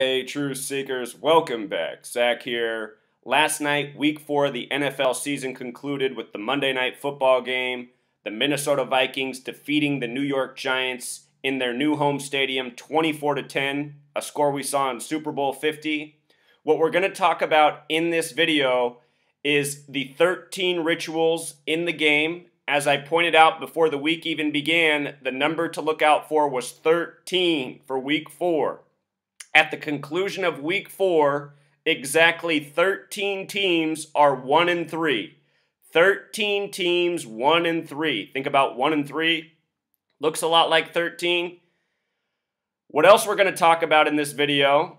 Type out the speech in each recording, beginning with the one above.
Hey, truth seekers, welcome back. Zach here. Last night, week 4 of the NFL season concluded with the Monday Night Football game, the Minnesota Vikings defeating the New York Giants in their new home stadium 24-10, a score we saw in Super Bowl 50. What we're going to talk about in this video is the 13 rituals in the game. As I pointed out before the week even began, the number to look out for was 13 for week 4. At the conclusion of week 4, exactly 13 teams are 1-3. 13 teams 1-3. Think about 1-3. Looks a lot like 13. What else we're going to talk about in this video,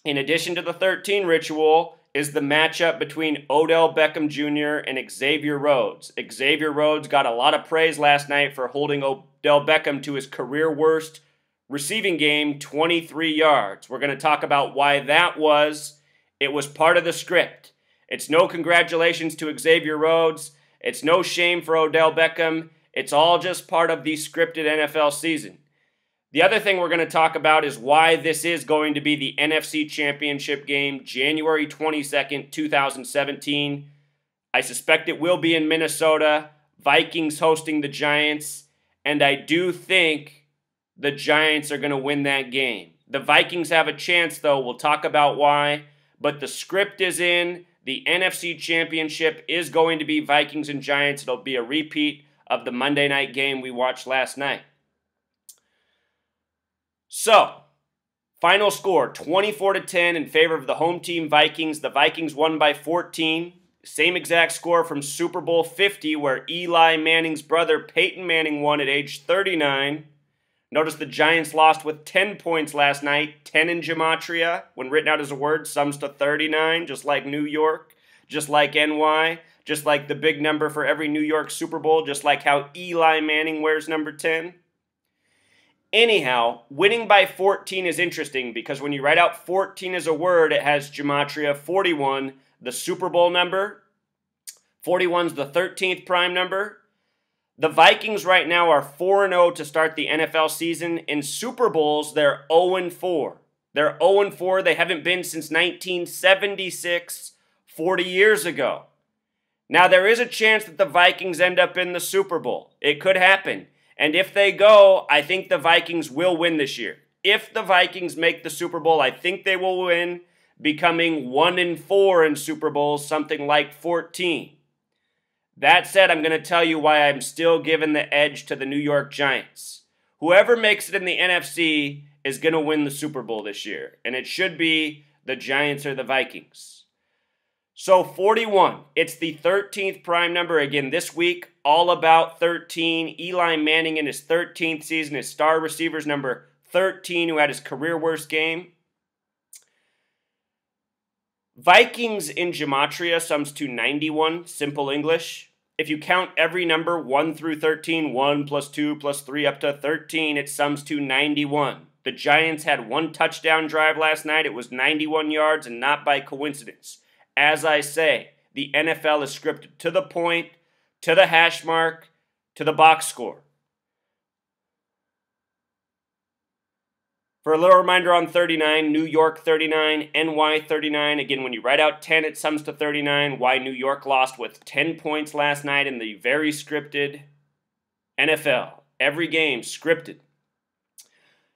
in addition to the 13 ritual, is the matchup between Odell Beckham Jr. and Xavier Rhodes. Xavier Rhodes got a lot of praise last night for holding Odell Beckham to his career worst receiving game, 23 yards. We're going to talk about why that was. It was part of the script. It's no congratulations to Xavier Rhodes. It's no shame for Odell Beckham. It's all just part of the scripted NFL season. The other thing we're going to talk about is why this is going to be the NFC Championship game, January 22nd, 2017. I suspect it will be in Minnesota, Vikings hosting the Giants, and I do think the Giants are going to win that game. The Vikings have a chance, though. We'll talk about why. But the script is in. The NFC Championship is going to be Vikings and Giants. It'll be a repeat of the Monday night game we watched last night. So, final score, 24-10 in favor of the home team Vikings. The Vikings won by 14. Same exact score from Super Bowl 50, where Eli Manning's brother Peyton Manning won at age 39. Notice the Giants lost with 10 points last night, 10 in gematria. When written out as a word, sums to 39, just like New York, just like NY, just like the big number for every New York Super Bowl, just like how Eli Manning wears number 10. Anyhow, winning by 14 is interesting because when you write out 14 as a word, it has gematria 41, the Super Bowl number. 41 is the 13th prime number. The Vikings right now are 4-0 to start the NFL season. In Super Bowls, they're 0-4. They're 0-4. They haven't been since 1976, 40 years ago. Now, there is a chance that the Vikings end up in the Super Bowl. It could happen. And if they go, I think the Vikings will win this year. If the Vikings make the Super Bowl, I think they will win, becoming 1-4 in Super Bowls, something like 14. That said, I'm going to tell you why I'm still giving the edge to the New York Giants. Whoever makes it in the NFC is going to win the Super Bowl this year, and it should be the Giants or the Vikings. So 41, it's the 13th prime number again this week, all about 13. Eli Manning in his 13th season, his star receiver's number 13, who had his career worst game. Vikings in gematria sums to 91, simple English. If you count every number 1 through 13, 1 plus 2 plus 3 up to 13, it sums to 91. The Giants had one touchdown drive last night. It was 91 yards and not by coincidence. As I say, the NFL is scripted to the point, to the hash mark, to the box score. For a little reminder on 39, New York 39, NY 39. Again, when you write out 10, it sums to 39. Why New York lost with 10 points last night in the very scripted NFL. Every game scripted.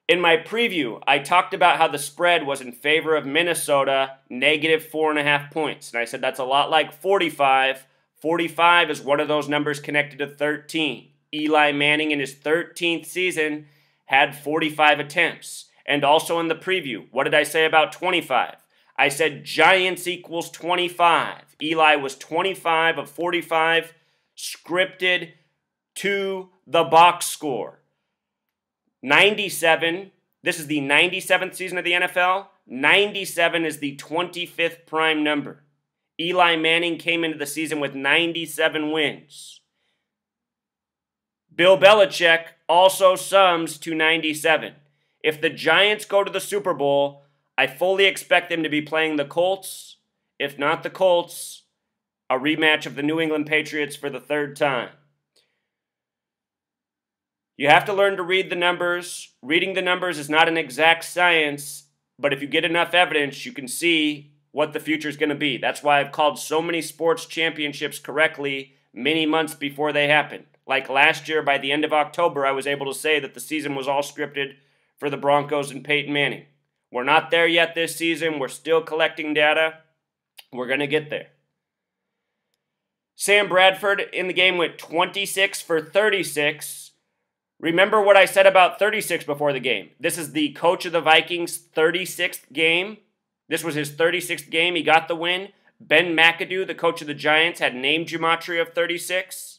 In my preview, I talked about how the spread was in favor of Minnesota, negative 4.5 points. And I said that's a lot like 45. 45 is one of those numbers connected to 13. Eli Manning in his 13th season had 45 attempts. And also in the preview, what did I say about 25? I said Giants equals 25. Eli was 25 of 45, scripted to the box score. 97, this is the 97th season of the NFL. 97 is the 25th prime number. Eli Manning came into the season with 97 wins. Bill Belichick also sums to 97. If the Giants go to the Super Bowl, I fully expect them to be playing the Colts. If not the Colts, a rematch of the New England Patriots for the third time. You have to learn to read the numbers. Reading the numbers is not an exact science, But if you get enough evidence, you can see what the future is going to be. That's why I've called so many sports championships correctly many months before they happen. Like last year, by the end of October, I was able to say that the season was all scripted for the Broncos and Peyton Manning. We're not there yet this season. We're still collecting data. We're going to get there. Sam Bradford in the game went 26 for 36. Remember what I said about 36 before the game. This is the coach of the Vikings' 36th game. This was his 36th game. He got the win. Ben McAdoo, the coach of the Giants, had name gematria of 36.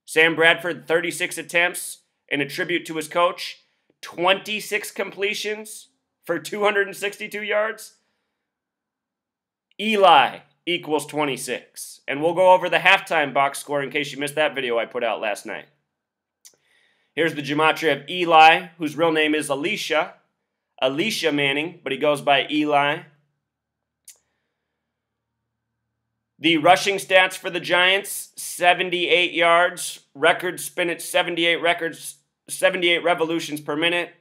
Sam Bradford, 36 attempts, in a tribute to his coach. 26 completions for 262 yards. Eli equals 26. And we'll go over the halftime box score in case you missed that video I put out last night. Here's the gematria of Eli, whose real name is Alicia Manning, but he goes by Eli. The rushing stats for the Giants, 78 yards, record spin at 78 revolutions per minute.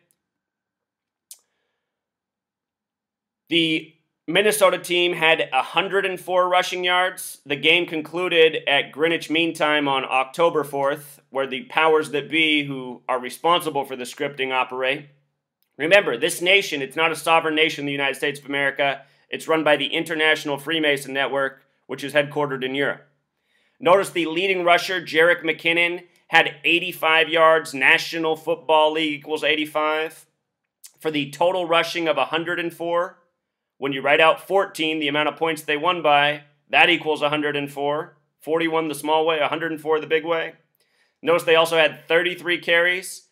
The Minnesota team had 104 rushing yards. The game concluded at Greenwich Mean Time on October 4th, where the powers that be who are responsible for the scripting operate. Remember, this nation, it's not a sovereign nation, the United States of America. It's run by the International Freemason Network, which is headquartered in Europe. Notice the leading rusher, Jerick McKinnon, had 85 yards. National Football League equals 85. For the total rushing of 104, when you write out 14, the amount of points they won by, that equals 104. 41 the small way, 104 the big way. Notice they also had 33 carries.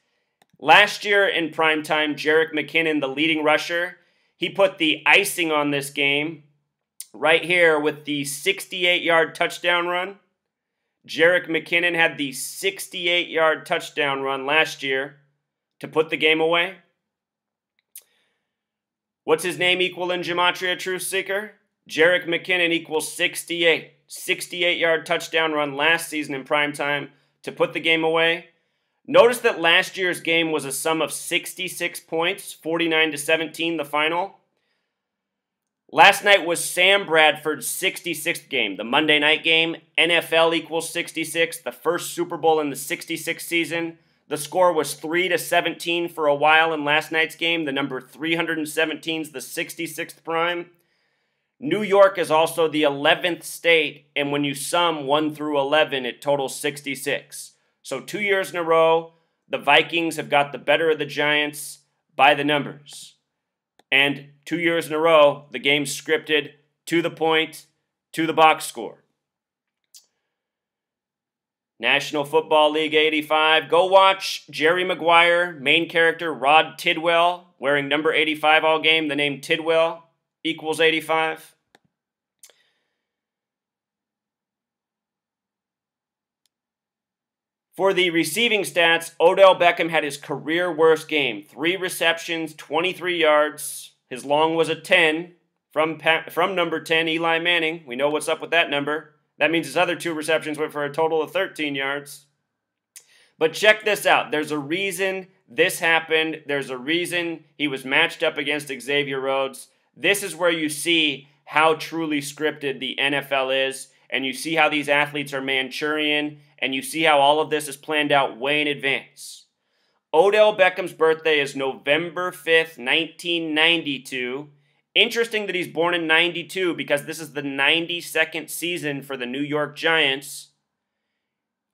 Last year in primetime, Jerick McKinnon, the leading rusher, he put the icing on this game right here with the 68-yard touchdown run. Jerick McKinnon had the 68-yard touchdown run last year to put the game away. What's his name equal in Gematria, Truth Seeker? Jerick McKinnon equals 68. 68-yard touchdown run last season in primetime to put the game away. Notice that last year's game was a sum of 66 points, 49-17 the final. Last night was Sam Bradford's 66th game, the Monday night game. NFL equals 66, the first Super Bowl in the 66 season. The score was 3-17 for a while in last night's game. The number 317 is the 66th prime. New York is also the 11th state, and when you sum 1 through 11, it totals 66. So 2 years in a row, the Vikings have got the better of the Giants by the numbers. And 2 years in a row, the game's scripted to the point, to the box score. National Football League 85. Go watch Jerry Maguire, main character Rod Tidwell, wearing number 85 all game. The name Tidwell equals 85. For the receiving stats, Odell Beckham had his career worst game. 3 receptions, 23 yards. His long was a 10 from number 10, Eli Manning. We know what's up with that number. That means his other 2 receptions went for a total of 13 yards. But check this out. There's a reason this happened. There's a reason he was matched up against Xavier Rhodes. This is where you see how truly scripted the NFL is, and you see how these athletes are Manchurian, and you see how all of this is planned out way in advance. Odell Beckham's birthday is November 5th, 1992. Interesting that he's born in 92 because this is the 92nd season for the New York Giants.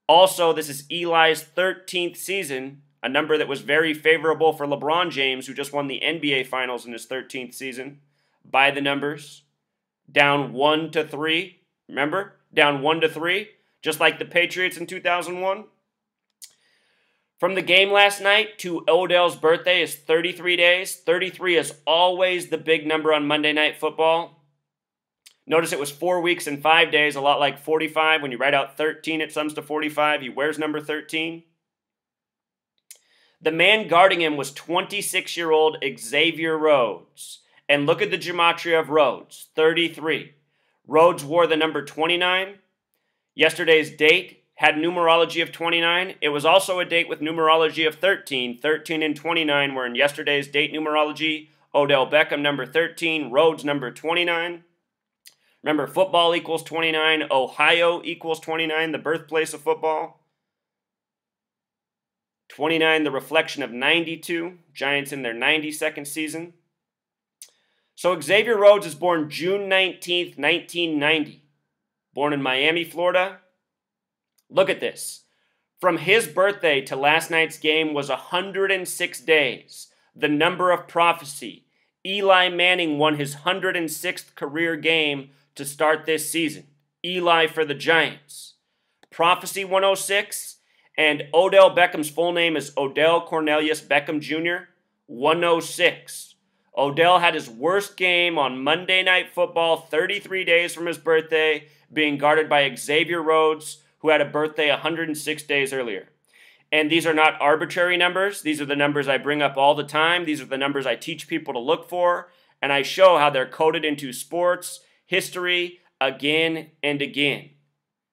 Also, this is Eli's 13th season, a number that was very favorable for LeBron James, who just won the NBA Finals in his 13th season. By the numbers, down 1-3. Remember? Down 1-3, just like the Patriots in 2001. From the game last night to Odell's birthday is 33 days. 33 is always the big number on Monday Night Football. Notice it was 4 weeks and 5 days, a lot like 45. When you write out 13, it sums to 45. He wears number 13. The man guarding him was 26-year-old Xavier Rhodes. And look at the gematria of Rhodes, 33. Rhodes wore the number 29. Yesterday's date had numerology of 29. It was also a date with numerology of 13. 13 and 29 were in yesterday's date numerology. Odell Beckham, number 13. Rhodes, number 29. Remember, football equals 29. Ohio equals 29, the birthplace of football. 29, the reflection of 92. Giants in their 92nd season. So Xavier Rhodes is born June 19th, 1990. Born in Miami, Florida. Look at this. From his birthday to last night's game was 106 days. The number of prophecy. Eli Manning won his 106th career game to start this season. Eli for the Giants. Prophecy 106, and Odell Beckham's full name is Odell Cornelius Beckham Jr., 106. Odell had his worst game on Monday Night Football 33 days from his birthday, being guarded by Xavier Rhodes, who had a birthday 106 days earlier. And these are not arbitrary numbers. These are the numbers I bring up all the time. These are the numbers I teach people to look for, and I show how they're coded into sports history again and again.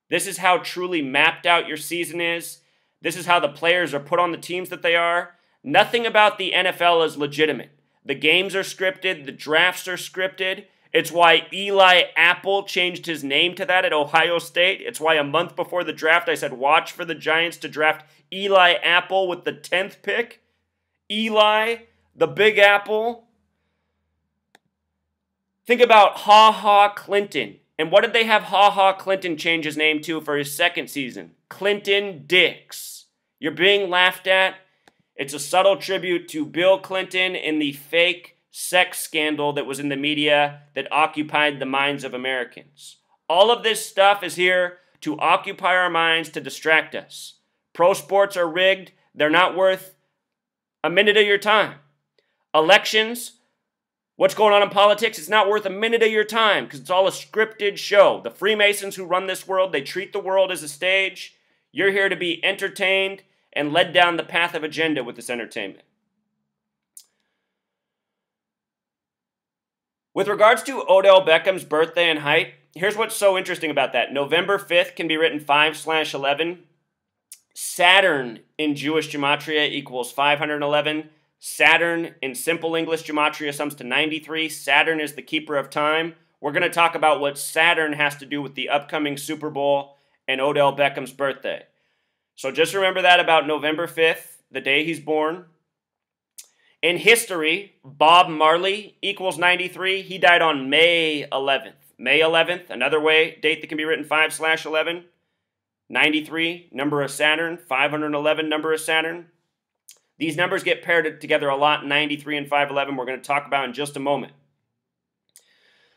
This is how truly mapped out your season is. This is how the players are put on the teams that they are. Nothing about the NFL is legitimate. The games are scripted. The drafts are scripted. It's why Eli Apple changed his name to that at Ohio State. It's why a month before the draft I said watch for the Giants to draft Eli Apple with the 10th pick. Eli, the Big Apple. Think about Ha Ha Clinton. And what did they have Ha Ha Clinton change his name to for his second season? Clinton Dix. You're being laughed at. It's a subtle tribute to Bill Clinton and the fake sex scandal that was in the media that occupied the minds of Americans. All of this stuff is here to occupy our minds, to distract us. Pro sports are rigged. They're not worth a minute of your time. Elections, what's going on in politics, it's not worth a minute of your time because it's all a scripted show. The Freemasons who run this world, they treat the world as a stage. You're here to be entertained and led down the path of agenda with this entertainment. With regards to Odell Beckham's birthday and height, here's what's so interesting about that. November 5th can be written 5/11. Saturn in Jewish gematria equals 511. Saturn in simple English gematria sums to 93. Saturn is the keeper of time. We're going to talk about what Saturn has to do with the upcoming Super Bowl and Odell Beckham's birthday. So just remember that about November 5th, the day he's born. In history, Bob Marley equals 93. He died on May 11th. May 11th, another date that can be written 5/11. 93, number of Saturn. 511, number of Saturn. These numbers get paired together a lot, 93 and 511, we're going to talk about in just a moment.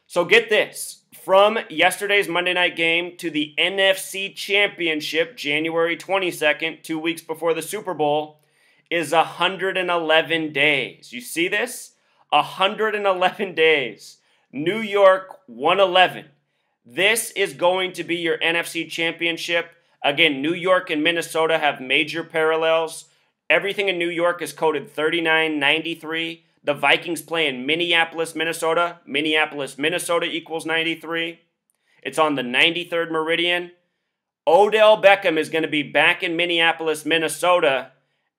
So get this. From yesterday's Monday night game to the NFC Championship, January 22nd, 2 weeks before the Super Bowl, is 111 days. You see this? 111 days. New York 111. This is going to be your NFC Championship. Again, New York and Minnesota have major parallels. Everything in New York is coded 3993. The Vikings play in Minneapolis, Minnesota. Minneapolis, Minnesota equals 93. It's on the 93rd meridian. Odell Beckham is going to be back in Minneapolis, Minnesota,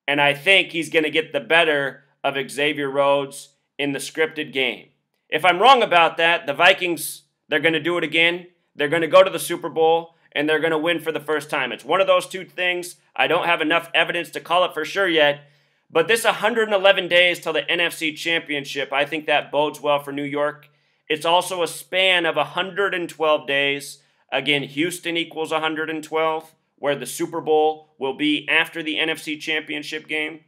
and I think he's going to get the better of Xavier Rhodes in the scripted game. If I'm wrong about that, the Vikings, they're going to do it again. They're going to go to the Super Bowl, and they're going to win for the first time. It's one of those two things. I don't have enough evidence to call it for sure yet, but this 111 days till the NFC Championship, I think that bodes well for New York. It's also a span of 112 days. Again, Houston equals 112, where the Super Bowl will be after the NFC Championship game.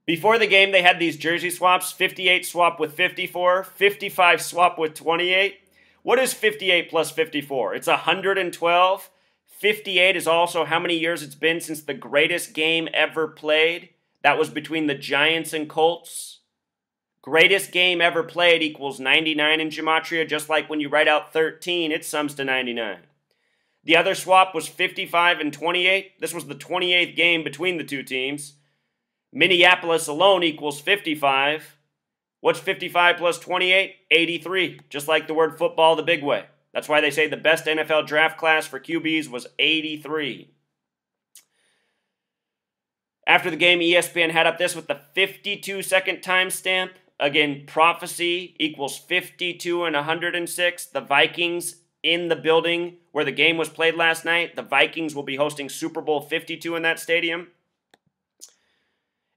Before the game, they had these jersey swaps. 58 swap with 54, 55 swap with 28. What is 58 plus 54? It's 112. 58 is also how many years it's been since the greatest game ever played. That was between the Giants and Colts. Greatest game ever played equals 99 in gematria, just like when you write out 13, it sums to 99. The other swap was 55 and 28. This was the 28th game between the two teams. Minneapolis alone equals 55. What's 55 plus 28? 83, just like the word football the big way. That's why they say the best NFL draft class for QBs was 83. After the game, ESPN had up this with the 52-second timestamp. Again, prophecy equals 52 and 106. The Vikings in the building where the game was played last night. The Vikings will be hosting Super Bowl 52 in that stadium.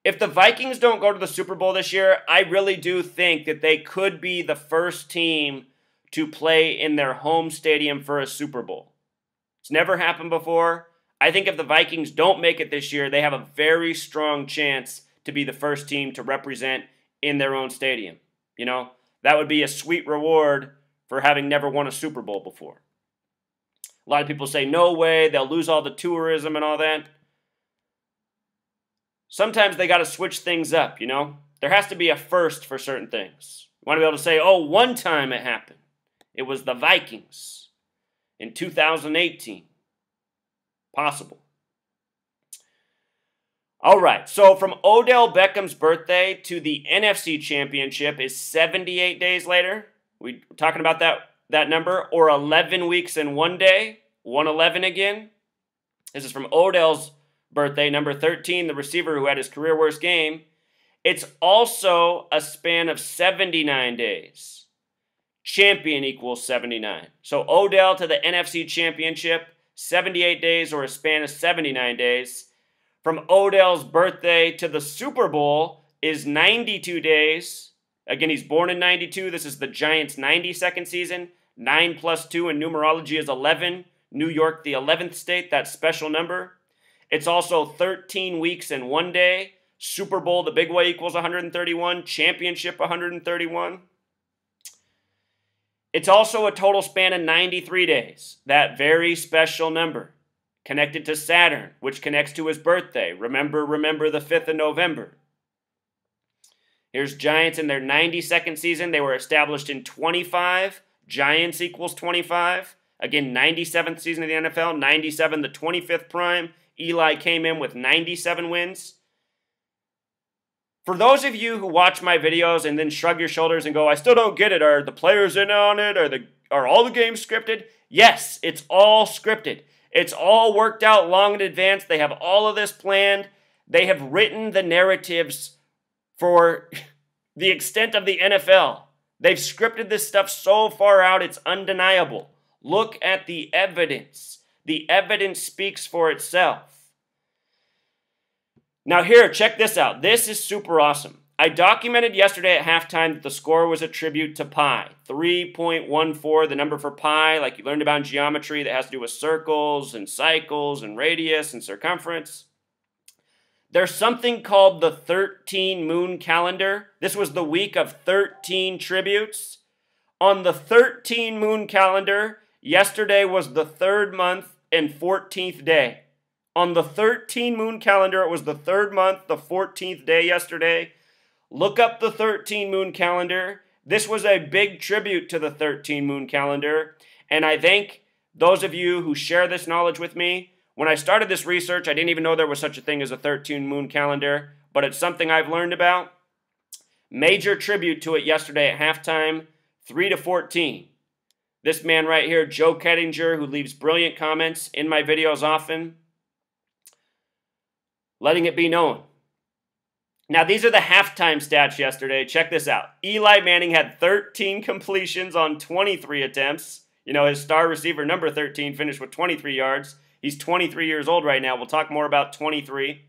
If the Vikings don't go to the Super Bowl this year, I really do think that they could be the first team to play in their home stadium for a Super Bowl. It's never happened before. I think if the Vikings don't make it this year, they have a very strong chance to be the first team to represent in their own stadium. You know, that would be a sweet reward for having never won a Super Bowl before. A lot of people say, no way, they'll lose all the tourism and all that. Sometimes they got to switch things up, you know. There has to be a first for certain things. You want to be able to say, oh, one time it happened. It was the Vikings in 2018. Possible. All right, so from Odell Beckham's birthday to the NFC Championship is 78 days later. We're talking about that number, or 11 weeks and 1 day, 111 again. This is from Odell's birthday, number 13, the receiver who had his career worst game. It's also a span of 79 days. Champion equals 79. So Odell to the NFC Championship, 78 days or a span of 79 days. From Odell's birthday to the Super Bowl is 92 days. Again, he's born in 92. This is the Giants' 92nd season. 9 plus 2 in numerology is 11. New York, the 11th state, that special number. It's also 13 weeks and 1 day. Super Bowl, the big way, equals 131. Championship, 131. It's also a total span of 93 days. That very special number. Connected to Saturn, which connects to his birthday. Remember the 5th of November. Here's Giants in their 92nd season. They were established in 25. Giants equals 25. Again, 97th season of the NFL. 97, the 25th prime. Eli came in with 97 wins. For those of you who watch my videos and then shrug your shoulders and go, I still don't get it. Are the players in on it? Are all the games scripted? Yes, it's all scripted. It's all worked out long in advance. They have all of this planned. They have written the narratives for the extent of the NFL. They've scripted this stuff so far out, it's undeniable. Look at the evidence. The evidence speaks for itself. Now here, check this out. This is super awesome. I documented yesterday at halftime that the score was a tribute to pi. 3.14, the number for pi, like you learned about in geometry, that has to do with circles and cycles and radius and circumference. There's something called the 13-moon calendar. This was the week of 13 tributes. On the 13-moon calendar, yesterday was the 3rd month and 14th day. On the 13-moon calendar, it was the 3rd month, the 14th day yesterday. Look up the 13-moon calendar. This was a big tribute to the 13-moon calendar. And I thank those of you who share this knowledge with me. When I started this research, I didn't even know there was such a thing as a 13-moon calendar, but it's something I've learned about. Major tribute to it yesterday at halftime, 3-14. This man right here, Joe Kettinger, who leaves brilliant comments in my videos often, letting it be known. Now, these are the halftime stats yesterday. Check this out. Eli Manning had 13 completions on 23 attempts. You know, his star receiver, number 13, finished with 23 yards. He's 23 years old right now. We'll talk more about 23.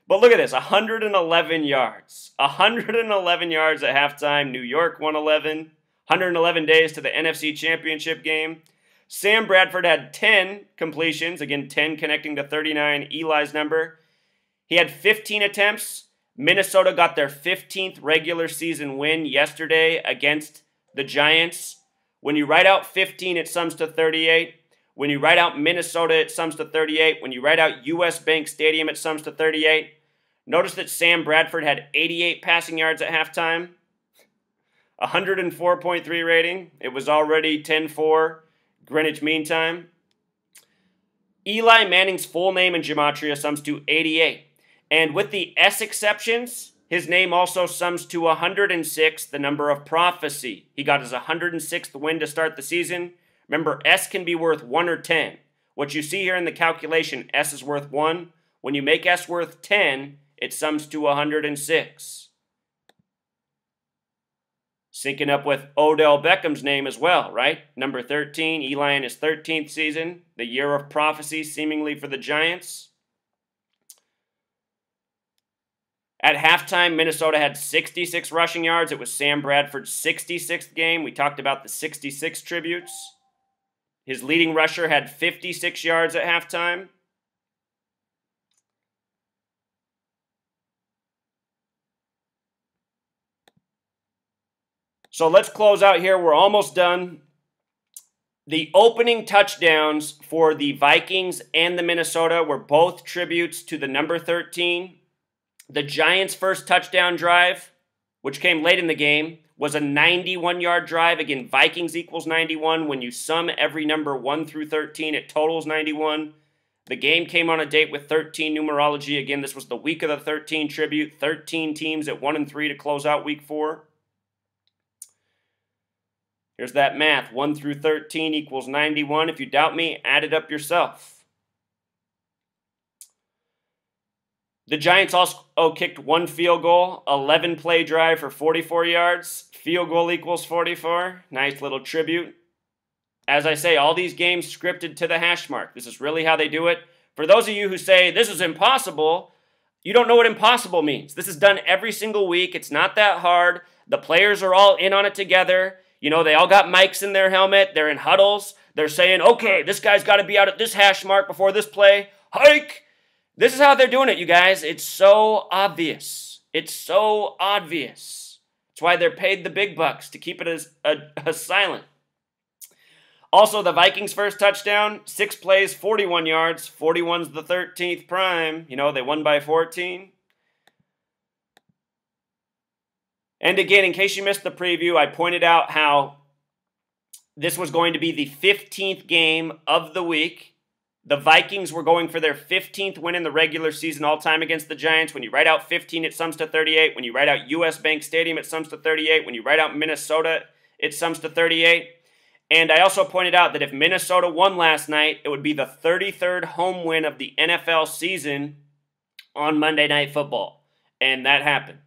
But look at this, 111 yards. 111 yards at halftime. New York 111. 111 days to the NFC Championship game. Sam Bradford had 10 completions. Again, 10 connecting to 39, Eli's number. He had 15 attempts. Minnesota got their 15th regular season win yesterday against the Giants. When you write out 15, it sums to 38. When you write out Minnesota, it sums to 38. When you write out US Bank Stadium, it sums to 38. Notice that Sam Bradford had 88 passing yards at halftime. 104.3 rating. It was already 10-4 Greenwich Mean Time. Eli Manning's full name in gematria sums to 88. And with the S exceptions, his name also sums to 106, the number of prophecy. He got his 106th win to start the season. Remember, S can be worth 1 or 10. What you see here in the calculation, S is worth 1. When you make S worth 10, it sums to 106. Syncing up with Odell Beckham's name as well, right? Number 13, Eli in his 13th season, the year of prophecy seemingly for the Giants. At halftime, Minnesota had 66 rushing yards. It was Sam Bradford's 66th game. We talked about the 66 tributes. His leading rusher had 56 yards at halftime. So let's close out here. We're almost done. The opening touchdowns for the Vikings and the Minnesota were both tributes to the number 13. The Giants' first touchdown drive, which came late in the game, was a 91-yard drive. Again, Vikings equals 91. When you sum every number 1 through 13, it totals 91. The game came on a date with 13 numerology. Again, this was the week of the 13 tribute. 13 teams at 1 and 3 to close out week 4. Here's that math. 1 through 13 equals 91. If you doubt me, add it up yourself. The Giants also kicked 1 field goal, 11-play drive for 44 yards. Field goal equals 44. Nice little tribute. As I say, all these games scripted to the hash mark. This is really how they do it. For those of you who say, this is impossible, you don't know what impossible means. This is done every single week. It's not that hard. The players are all in on it together. You know, they all got mics in their helmet. They're in huddles. They're saying, okay, this guy's got to be out at this hash mark before this play. Hike! This is how they're doing it, you guys. It's so obvious. It's so obvious. That's why they're paid the big bucks, to keep it as silent. Also, the Vikings' first touchdown, 6 plays, 41 yards. 41's the 13th prime. You know, they won by 14. And again, in case you missed the preview, I pointed out how this was going to be the 15th game of the week. The Vikings were going for their 15th win in the regular season all-time against the Giants. When you write out 15, it sums to 38. When you write out US Bank Stadium, it sums to 38. When you write out Minnesota, it sums to 38. And I also pointed out that if Minnesota won last night, it would be the 33rd home win of the NFL season on Monday Night Football. And that happened.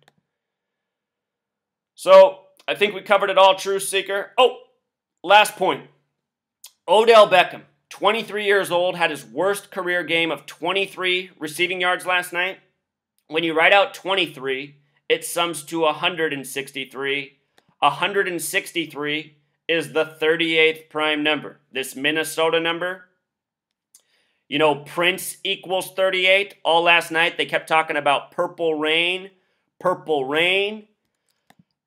So, I think we covered it all, Truth Seeker. Oh, last point. Odell Beckham, 23 years old, had his worst career game of 23 receiving yards last night. When you write out 23, it sums to 163. 163 is the 38th prime number. This Minnesota number, you know, Prince equals 38. All last night, they kept talking about purple rain, purple rain.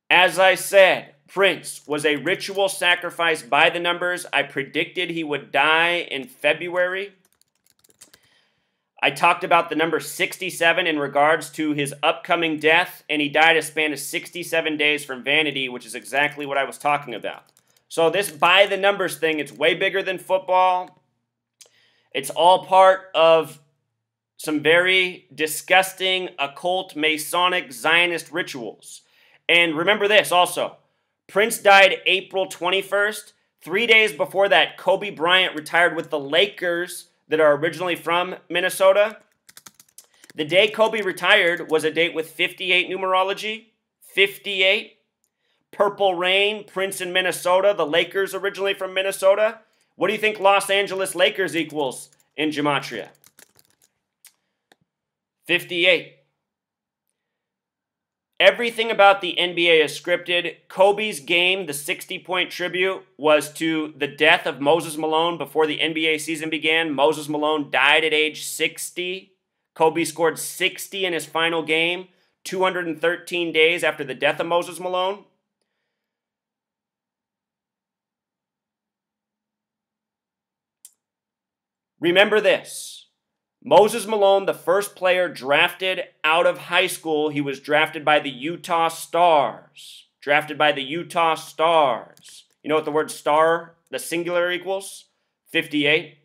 As I said, Prince was a ritual sacrifice by the numbers. I predicted he would die in February. I talked about the number 67 in regards to his upcoming death, and he died a span of 67 days from vanity, which is exactly what I was talking about. So this by the numbers thing, it's way bigger than football. It's all part of some very disgusting, occult, Masonic, Zionist rituals. And remember this also. Prince died April 21st. 3 days before that, Kobe Bryant retired with the Lakers that are originally from Minnesota. The day Kobe retired was a date with 58 numerology. 58. Purple Rain, Prince in Minnesota, the Lakers originally from Minnesota. What do you think Los Angeles Lakers equals in gematria? 58. Everything about the NBA is scripted. Kobe's game, the 60-point tribute, was to the death of Moses Malone before the NBA season began. Moses Malone died at age 60. Kobe scored 60 in his final game, 213 days after the death of Moses Malone. Remember this. Moses Malone, the first player drafted out of high school, he was drafted by the Utah Stars. Drafted by the Utah Stars. You know what the word star, the singular, equals? 58.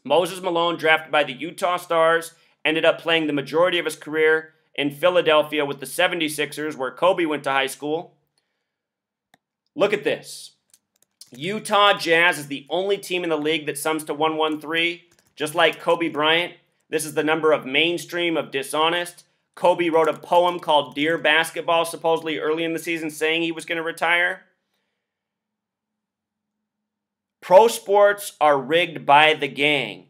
Moses Malone, drafted by the Utah Stars, ended up playing the majority of his career in Philadelphia with the 76ers, where Kobe went to high school. Look at this. Utah Jazz is the only team in the league that sums to 113, just like Kobe Bryant. This is the number of mainstream of dishonest. Kobe wrote a poem called Dear Basketball, supposedly early in the season, saying he was going to retire. Pro sports are rigged by the gang.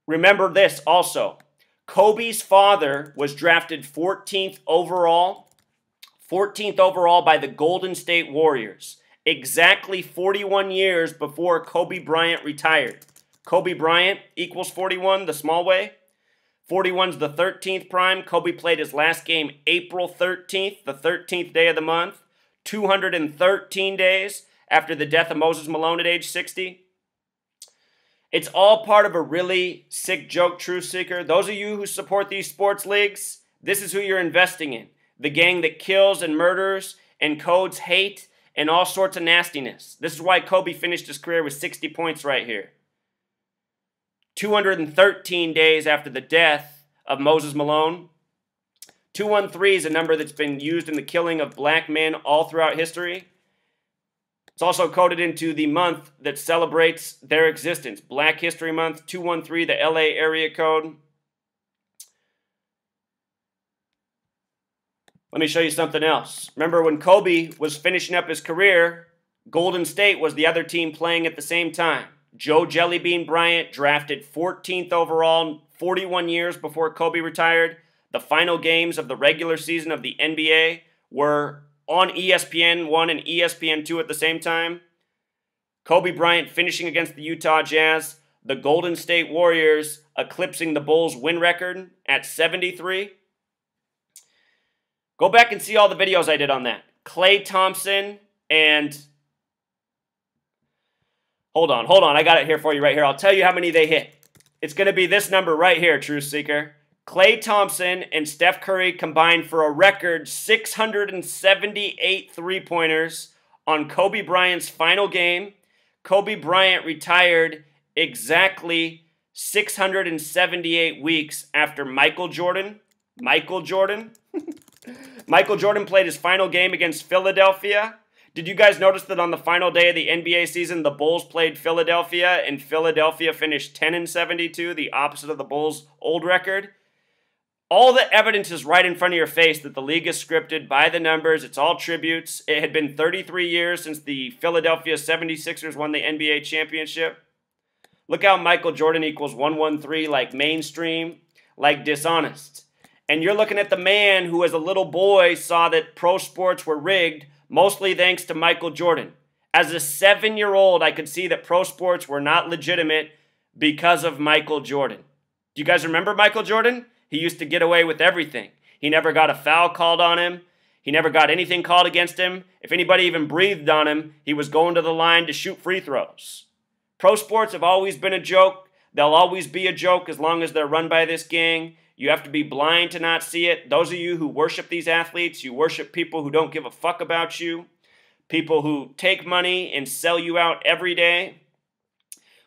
Remember this also. Kobe's father was drafted 14th overall by the Golden State Warriors, exactly 41 years before Kobe Bryant retired. Kobe Bryant equals 41, the small way. 41's the 13th prime. Kobe played his last game April 13th, the 13th day of the month, 213 days after the death of Moses Malone at age 60. It's all part of a really sick joke, Truth Seeker. Those of you who support these sports leagues, this is who you're investing in. The gang that kills and murders and codes hate and all sorts of nastiness. This is why Kobe finished his career with 60 points right here. 213 days after the death of Moses Malone. 213 is a number that's been used in the killing of black men all throughout history. It's also coded into the month that celebrates their existence. Black History Month, 213, the LA area code. Let me show you something else. Remember when Kobe was finishing up his career, Golden State was the other team playing at the same time. Joe Jellybean Bryant, drafted 14th overall, 41 years before Kobe retired. The final games of the regular season of the NBA were on ESPN 1 and ESPN 2 at the same time. Kobe Bryant finishing against the Utah Jazz. The Golden State Warriors eclipsing the Bulls' win record at 73. Go back and see all the videos I did on that. Klay Thompson and... Hold on. I got it here for you right here. I'll tell you how many they hit. It's going to be this number right here, Truth Seeker. Klay Thompson and Steph Curry combined for a record 678 three-pointers on Kobe Bryant's final game. Kobe Bryant retired exactly 678 weeks after Michael Jordan played his final game against Philadelphia. Did you guys notice that on the final day of the NBA season, the Bulls played Philadelphia, and Philadelphia finished 10-72, the opposite of the Bulls' old record? All the evidence is right in front of your face that the league is scripted by the numbers. It's all tributes. It had been 33 years since the Philadelphia 76ers won the NBA championship. Look how Michael Jordan equals 113, like mainstream, like dishonest. And you're looking at the man who as a little boy saw that pro sports were rigged, mostly thanks to Michael Jordan. As a 7-year-old, I could see that pro sports were not legitimate because of Michael Jordan. Do you guys remember Michael Jordan? He used to get away with everything. He never got a foul called on him. He never got anything called against him. If anybody even breathed on him, he was going to the line to shoot free throws. Pro sports have always been a joke. They'll always be a joke as long as they're run by this gang. You have to be blind to not see it. Those of you who worship these athletes, you worship people who don't give a fuck about you, people who take money and sell you out every day.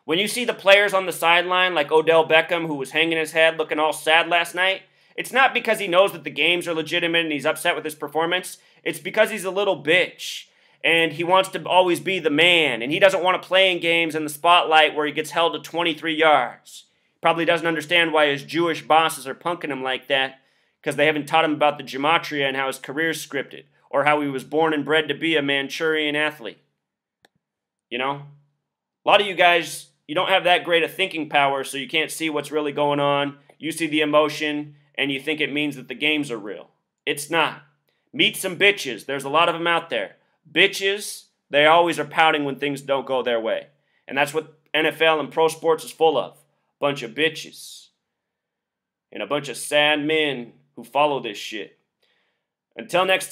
When you see the players on the sideline like Odell Beckham, who was hanging his head looking all sad last night, it's not because he knows that the games are legitimate and he's upset with his performance. It's because he's a little bitch and he wants to always be the man, and he doesn't want to play in games in the spotlight where he gets held to 23 yards. Probably doesn't understand why his Jewish bosses are punking him like that, because they haven't taught him about the gematria and how his career's scripted, or how he was born and bred to be a Manchurian athlete. You know? A lot of you guys, you don't have that great a thinking power, so you can't see what's really going on. You see the emotion, and you think it means that the games are real. It's not. Meet some bitches. There's a lot of them out there. Bitches, they always are pouting when things don't go their way. And that's what NFL and pro sports is full of. Bunch of bitches. And a bunch of sad men who follow this shit. Until next time.